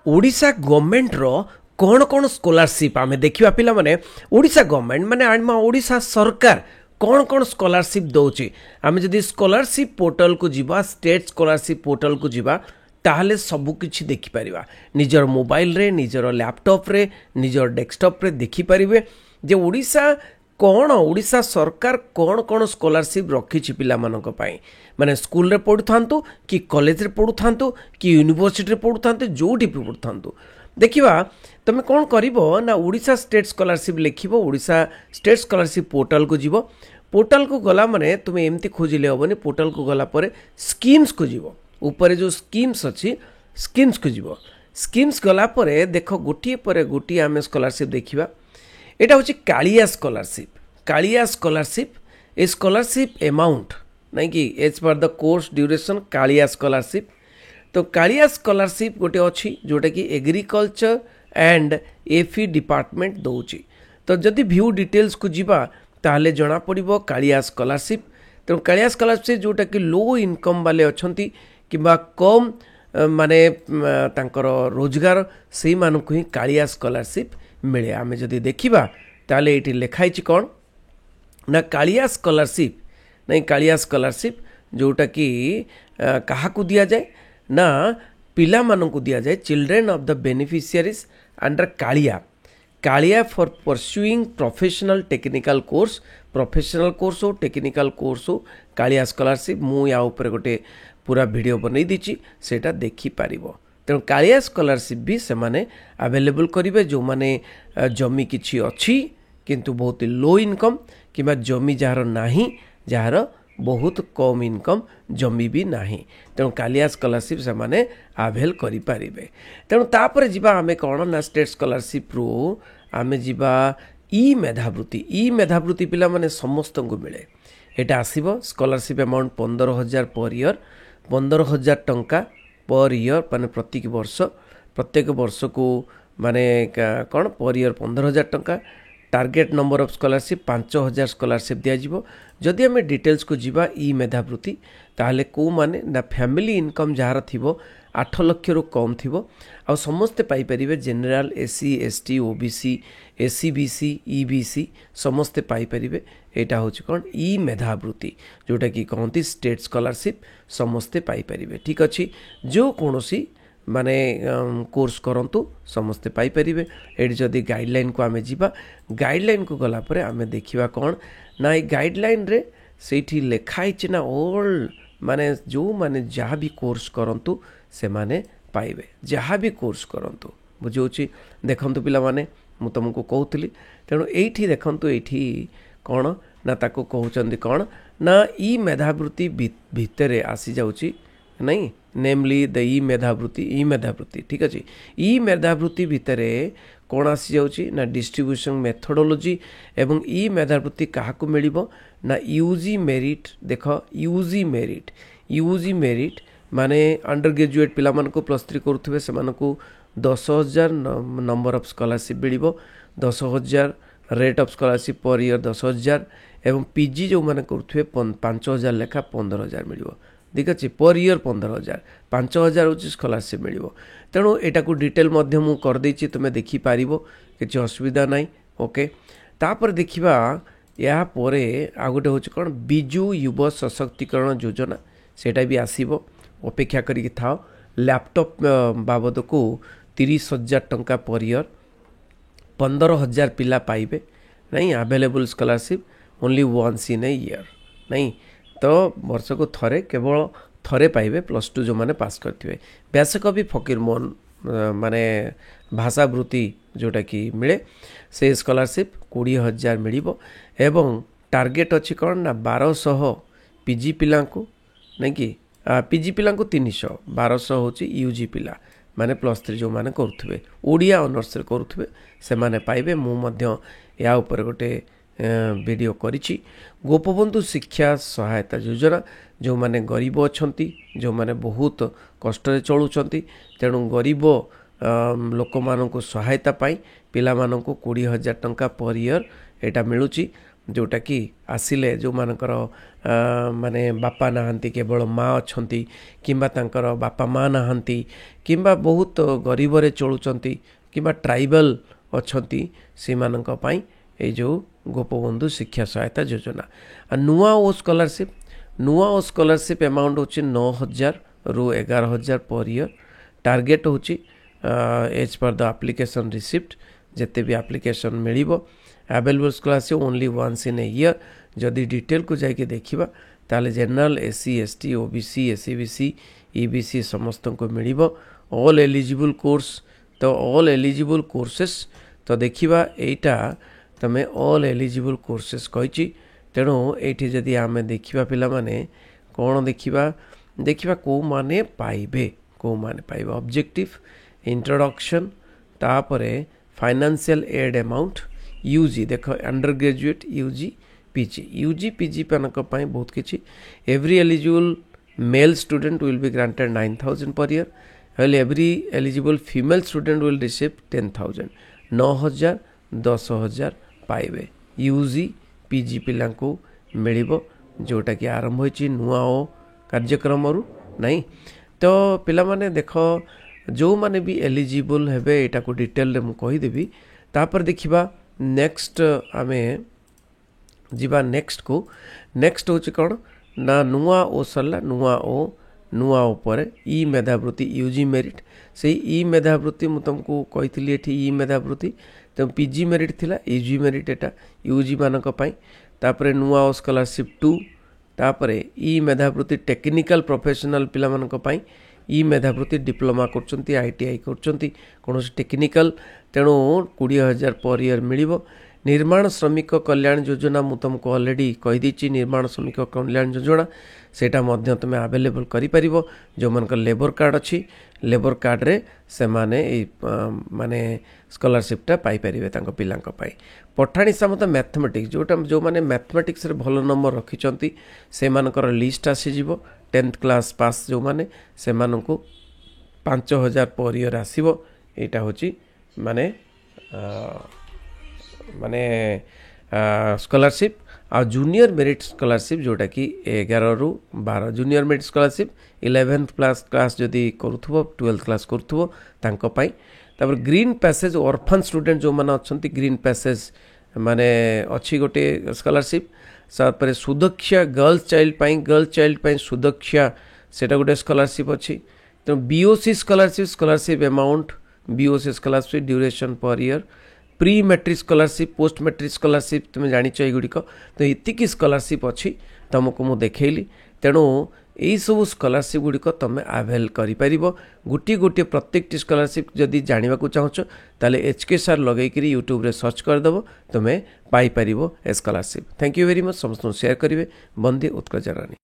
Odisha government रो कौन कौन scholarship आमे देखिबा पिला माने ओडिशा गवर्नमेंट माने आम ओडिशा सरकार कौन कौन स्कॉलरशिप दौची आमे जदि स्कॉलरशिप पोर्टल को जीवा स्टेट स्कॉलरशिप पोर्टल को जीवा ताहले सबु किछि देखि परिबा निजर मोबाइल रे निजर लैपटॉप रे निजर डेस्कटॉप रे देखि परिबे जे ओडिशा कौन ओडिशा सरकार कौन कौन स्कॉलरशिप रखी पिला मानक पई माने स्कूल रे पढुथांतु कि कॉलेज रे पढुथांतु कि यूनिवर्सिटी रे पढुथांतु जोठी भी पढुथांतु देखिबा तुम कौन करिवो ना ओडिशा स्टेट स्कॉलरशिप लिखिबो ओडिशा स्टेट स्कॉलरशिप पोर्टल को जीवो पोर्टल को गला माने तुमे एमती खोजिले होबनी पोर्टल को गला परे स्कीम्स को जीवो ऊपर जो स्कीम्स अछि स्कीम्स को जीवो स्कीम्स गला परे देखो गोटी परे गोटी आमे स्कॉलरशिप देखिबा एटा होची कालिया स्कॉलरशिप ए स्कॉलरशिप अमाउंट नहीं कि as per the course duration Kalia scholarship तो कालिया स्कॉलरशिप गोटे अच्छी जोटा कि एग्रीकल्चर एंड एफी डिपार्टमेंट दौची तो जदि व्यू डिटेल्स को जीवा ताहले जना पड़िबो कालिया स्कॉलरशिप तो कालिया स्कॉलरशिप जोटा कि लो इनकम वाले अछंती किबा कम माने तांकर रोजगार से मानक ही कालिया स्कॉलरशिप मिले आमे जदि देखिबा ताले एटी लिखाई छि कोन ना कालिया स्कॉलरशिप नहीं कालिया स्कॉलरशिप जोटा कि कहा को दिया जाए ना पिला मानन को दिया जाए children of the beneficiaries under Kalia for pursuing professional technical course हो टेक्निकल कोर्स हो कालिया स्कॉलरशिप मु या ऊपर गोटे पूरा वीडियो बनै दिछि सेटा देखि पारिबो तेणु कालिया स्कॉलरशिप भी से माने अवेलेबल करिवे जो माने जमी किछि अछि किंतु बहुत लो इनकम किबा जमी जार नाही जार बहुत कम इनकम जमी भी नाही तेणु कालिया स्कॉलरशिप से माने अवेल करि पारिबे तेणु तापर जिबा आमे कोन ना स्टेट स्कॉलरशिप रो आमे जिबा ई मेधावृत्ति पिला माने समस्त को मिले एटा आसीबो स्कॉलरशिप अमाउंट 15,000 पर ईयर 15,000 टंका पर ईयर माने प्रत्येक वर्ष को माने कौन पर ईयर 15,000 टंका target number of scholarship 5,000 scholarship दिया जिवो जदि हमें डिटेल्स को जीवा ई मेधावृत्ति ताहले को माने ना फैमिली इनकम जार थिबो 8 लाख रु कम थिबो आ समस्त पाई परिबे general SC ST OBC SCBC EBC समस्त पाई परिबे एटा होची कोन ई मेधावृत्ति जोटा कि कहंती स्टेट स्कॉलरशिप समस्त पाई परिबे ठीक अछि जो कोनोसी माने कोर्स करंतु समस्ते पाई परिबे एडी जदी गाइडलाइन को आमे जीवा गाइडलाइन को गला परे आमे देखिबा कोन ना ए गाइडलाइन रे सेठी लेखाई छि ना ऑल माने जो माने जहाँ भी कोर्स करंतु से माने पाइबे जहाँ भी कोर्स करंतु बुझौछि देखंतु पिला माने मु तुमको कहउतली तेणु एठी देखंतु एठी कोन ना ताको कहउचंदी कोन ना ई मेधावृत्ति भितरे आसी जाउछि नहीं नेमली द ई मेधावृत्ति ठीक अछि ई मेधावृत्ति भितरे कौन आसी जाउछि ना डिस्ट्रीब्यूशन मेथोडोलॉजी एवं ई मेधावृत्ति काहा को मिलिबो ना यूजी मेरिट देखो यूजी मेरिट माने अंडर ग्रेजुएट पिला मन को +3 करूथबे से मन को 10,000 नंबर ऑफ स्कॉलरशिप मिलिबो 10,000 rate of scholarship per year 10,000 एवं पीजी जो माने करूथबे 5,000 लेखा 15,000 मिलिबो ठीक अच्छे पर ईयर 15,000 5,000 हूँ स्कॉलरशिप मिल तेणु एटा को डिटेल मु कर देछि तुमे देखि पारिबो किछि असुविधा नाही ओके तापर देखिबा या परे आ गोटे होछि कोन बिजू युवा सशक्तिकरण योजना सेटा भी आसीबो अपेक्षा करी थाओ लैपटॉप बाबद को 30,000 टंका पर ईयर 15,000 पिला पाइबे नहीं available scholarship only once in a year नहीं तो वर्ष को केवल थरे पाइबे +2 जो माने पास करथिबे व्यासकवि फकीर मोहन माने भाषावृत्ति जोटा कि मिले से स्कॉलरशिप 20,000 मिलिबो एवं टार्गेट अछि कोन ना 1200 पीजी पिला को नहीं कि पीजी पिला को 300 1200 होची यूजी पिला माने +3 जो माने करथुबे ओडिया ऑनर्स रे करथुबे से माने पाइबे मु मध्य या ऊपर गोटे वीडियो करिछि गोपबंधु शिक्षा सहायता योजना जो माने गरीब अछंती जो माने बहुत कष्ट रे चलुचंती तेणु गरीब लोक मानन को सहायता पाई पिला मानन को 20,000 टंका पर ईयर एटा मिलुची जोटा कि आसिले जो मानकर माने बापा नहांती केवल माँ अच्छी किंबा तांकर बापा माँ नहांती किंबा बहुत गरीब रे चलुचंती किंबा ट्राइबल अच्छी से मानक पई ए जो गोपबंधु शिक्षा सहायता योजना नुआ ओ स्कॉलरशिप अमाउंट होची 9,000 रु 11,000 पर ईयर टार्गेट होची as per the application receipt जिते भी एप्लिकेशन मिलिबो available scholarship only once in a year जदि डिटेल को जाके देखिबा ताले general SC ST OBC SCBC EBC समस्त को मिलिबो ऑल एलिजिबल कोर्स तो ऑल एलिजिबल कोर्सेस तो देखिबा एटा तमे ऑल एलिजिबल कोर्सेस कहिची तेणु एठी जदि आमे देखिबा पिला माने कोन देखिबा को माने पाइबे ऑब्जेक्टिव इंट्रोडक्शन तापरे फाइनेंशियल एड अमाउंट यूजी देखो अंडर ग्रेजुएट यूजी पीजी पनक पई बहुत किछि every eligible male student will be granted 9,000 per year while every eligible female student will receive 10,000 9,000 10,000 पाइबे यूजी पीजी पिला को मिलिबो जोटा कि आरंभ होइछि नुआ ओ कार्यक्रम रु नहीं तो पिला माने देखो जो माने भी एलिजिबल हेबे एटा को डिटेल रे मु कहि देबी तापर देखिबा नेक्स्ट आमे जीवा नेक्स्ट होछि कोन ना नुआ ओ सरला नुआ ऊपर ई मेधावृत्ति यूजी मेरिट से ई मेधावृत्ति मु तुमको कही एठी ई मेधावृत्ति तो पीजी मेरिट थिला यूजी मेरिट एटा यूजी मानक पई तापरे नुआ स्कॉलरशिप 2 तापरे ई मेधावृत्ति टेक्निकल प्रोफेशनल पिला मानक पई ई मेधावृत्ति डिप्लोमा करचंती आईटीआई करचंती कोनोस टेक्निकल तेणु 20,000 पर ईयर मिलिबो निर्माण श्रमिक कल्याण योजना मु तुमको ऑलरेडी कही दीची निर्माण श्रमिक कल्याण योजना सेटा मध्य तुम अवेलेबल करि परिबो जो मनक लेबर कार्ड अच्छी लेबर कार्ड रे से माने माने स्कॉलरशिप टा पाई परिबे तांको पिलांक पाई पठाणी समत मैथमेटिक्स जो माने मैथमेटिक्स रे भलो नंबर रखिचंती से मानकर लिस्ट आसी जिवो 10th क्लास पास जो माने से मानको 5,000 पर ईयर आसीबो एटा होची माने स्कॉलरशिप आ जूनियर मेरिट स्कॉलरशिप जोटा कि 11 रु 12 junior merit scholarship 11th class जदि करूथबो 12th क्लास करूथबो तांको पाई तापर ग्रीन पैसेज ऑर्फन स्टूडेंट जो माने अछंती ग्रीन पैसेज माने अच्छी गोटे स्कॉलरशिप तापर सुदक्षा गर्ल्स चाइल्ड पाई सुदक्षा सेटा गोटे स्कॉलरशिप अच्छी तो BOC scholarship amount BOC scholarship duration per year pre matric scholarship post matric scholarship तुम जानिच एगुड़िक तो इतिकी स्कॉलरशिप अच्छी तुमको मुझे देखली तेणु यही सब स्कॉलरशिप गुड़िक तुम आवेल कर गोटे प्रत्येक स्कॉलरशिप जदि जानवा चाहूँ ताले HKSR लगे यूट्यूब रे सर्च करदेव तुम्हें Piper A scholarship thank you very much समस्त शेयर करेंगे बंदे उत्कल जरानी।